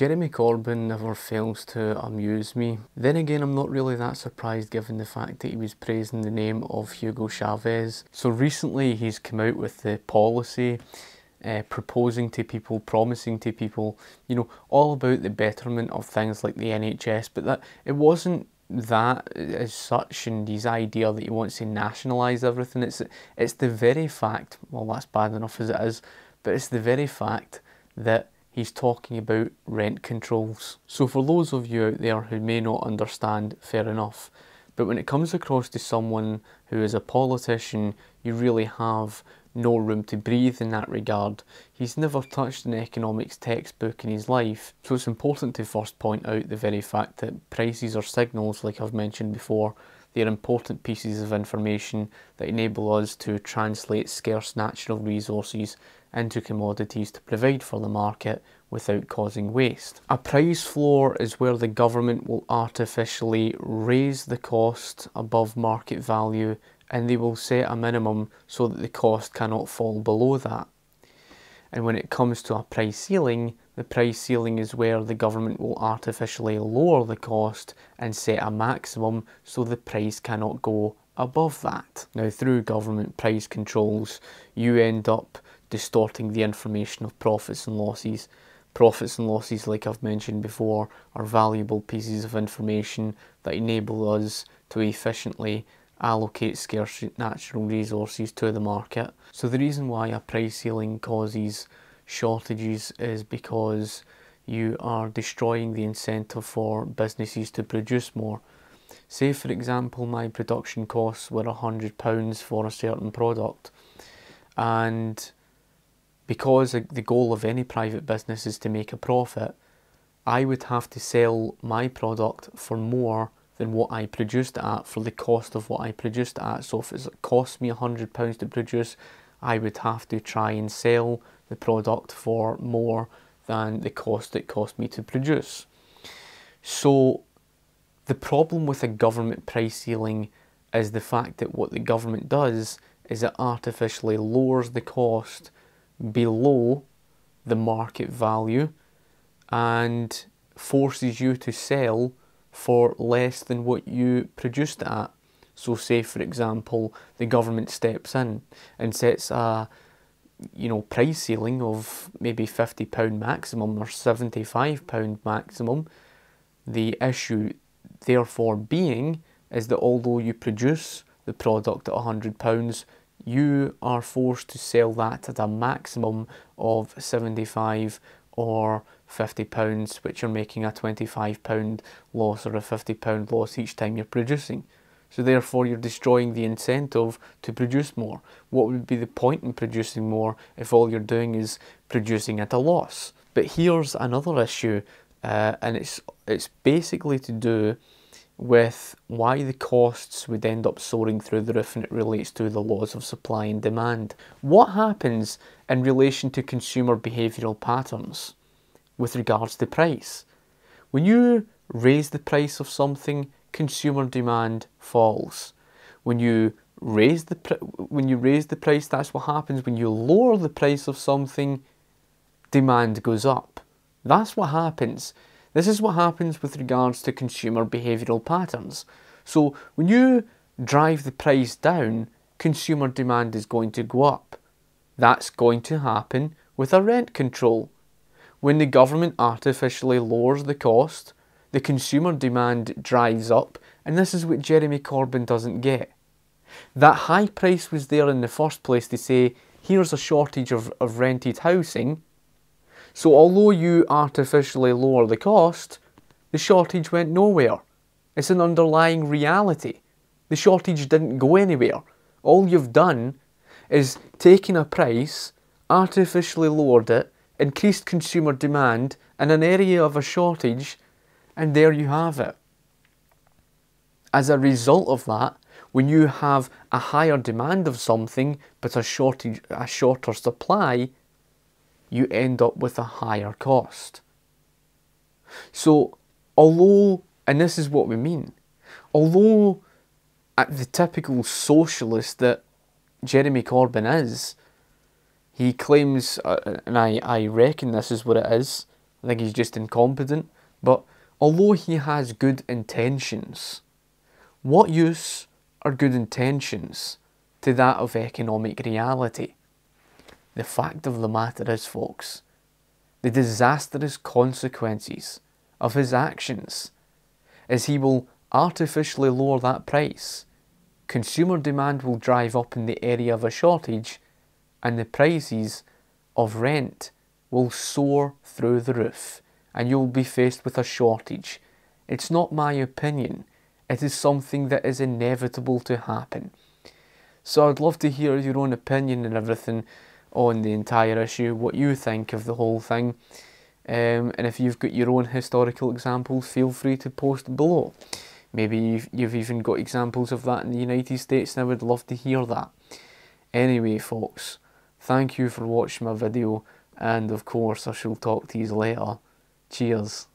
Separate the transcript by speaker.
Speaker 1: Jeremy Corbyn never fails to amuse me. Then again, I'm not really that surprised given the fact that he was praising the name of Hugo Chavez. So recently he's come out with the policy proposing to people, promising to people, all about the betterment of things like the NHS, but that it wasn't that as such and his idea that he wants to nationalise everything. It's the very fact, well, that's bad enough as it is, but it's the very fact that he's talking about rent controls. So for those of you out there who may not understand, fair enough, but when it comes across to someone who is a politician, you really have no room to breathe in that regard. He's never touched an economics textbook in his life, so it's important to first point out the very fact that prices are signals, like I've mentioned before. They are important pieces of information that enable us to translate scarce natural resources into commodities to provide for the market without causing waste. A price floor is where the government will artificially raise the cost above market value, and they will set a minimum so that the cost cannot fall below that. And when it comes to a price ceiling, the price ceiling is where the government will artificially lower the cost and set a maximum so the price cannot go above that. Now, through government price controls, you end up distorting the information of profits and losses. Profits and losses, like I've mentioned before, are valuable pieces of information that enable us to efficiently allocate scarce natural resources to the market. So the reason why a price ceiling causes shortages is because you are destroying the incentive for businesses to produce more. Say for example my production costs were £100 for a certain product, and because the goal of any private business is to make a profit, I would have to sell my product for more than what I produced it at, for the cost of what I produced it at. So if it cost me £100 to produce, I would have to try and sell the product for more than the cost it cost me to produce. So the problem with a government price ceiling is the fact that what the government does is it artificially lowers the cost below the market value and forces you to sell for less than what you produced it at. So say for example the government steps in and sets a price ceiling of maybe £50 maximum or £75 maximum. The issue therefore being is that although you produce the product at £100, you are forced to sell that at a maximum of £75 or £50, which you're making a £25 loss or a £50 loss each time you're producing. So therefore you're destroying the incentive to produce more. What would be the point in producing more if all you're doing is producing at a loss? But here's another issue, and it's basically to do with why the costs would end up soaring through the roof, and it relates to the laws of supply and demand. What happens in relation to consumer behavioural patterns with regards to price? When you raise the price of something, consumer demand falls. When you raise the price, that's what happens. When you lower the price of something, demand goes up. That's what happens. This is what happens with regards to consumer behavioural patterns. So when you drive the price down, consumer demand is going to go up. That's going to happen with a rent control. When the government artificially lowers the cost, the consumer demand drives up, and this is what Jeremy Corbyn doesn't get. That high price was there in the first place to say, here's a shortage of rented housing. So although you artificially lower the cost, the shortage went nowhere. It's an underlying reality. The shortage didn't go anywhere. All you've done is taken a price, artificially lowered it, increased consumer demand in an area of a shortage, and there you have it. As a result of that, when you have a higher demand of something but a shorter supply, you end up with a higher cost. So, and this is what we mean, although at the typical socialist that Jeremy Corbyn is, he claims, and I reckon this is what it is, I think he's just incompetent. But although he has good intentions, what use are good intentions to that of economic reality? The fact of the matter is, folks, the disastrous consequences of his actions is he will artificially lower that price. Consumer demand will drive up in the area of a shortage, and the prices of rent will soar through the roof, and you'll be faced with a shortage. It's not my opinion. It is something that is inevitable to happen. So I'd love to hear your own opinion and everything on the entire issue, what you think of the whole thing. And if you've got your own historical examples, feel free to post below. Maybe you've even got examples of that in the United States, and I would love to hear that. Anyway, folks, thank you for watching my video, and of course I shall talk to you later. Cheers.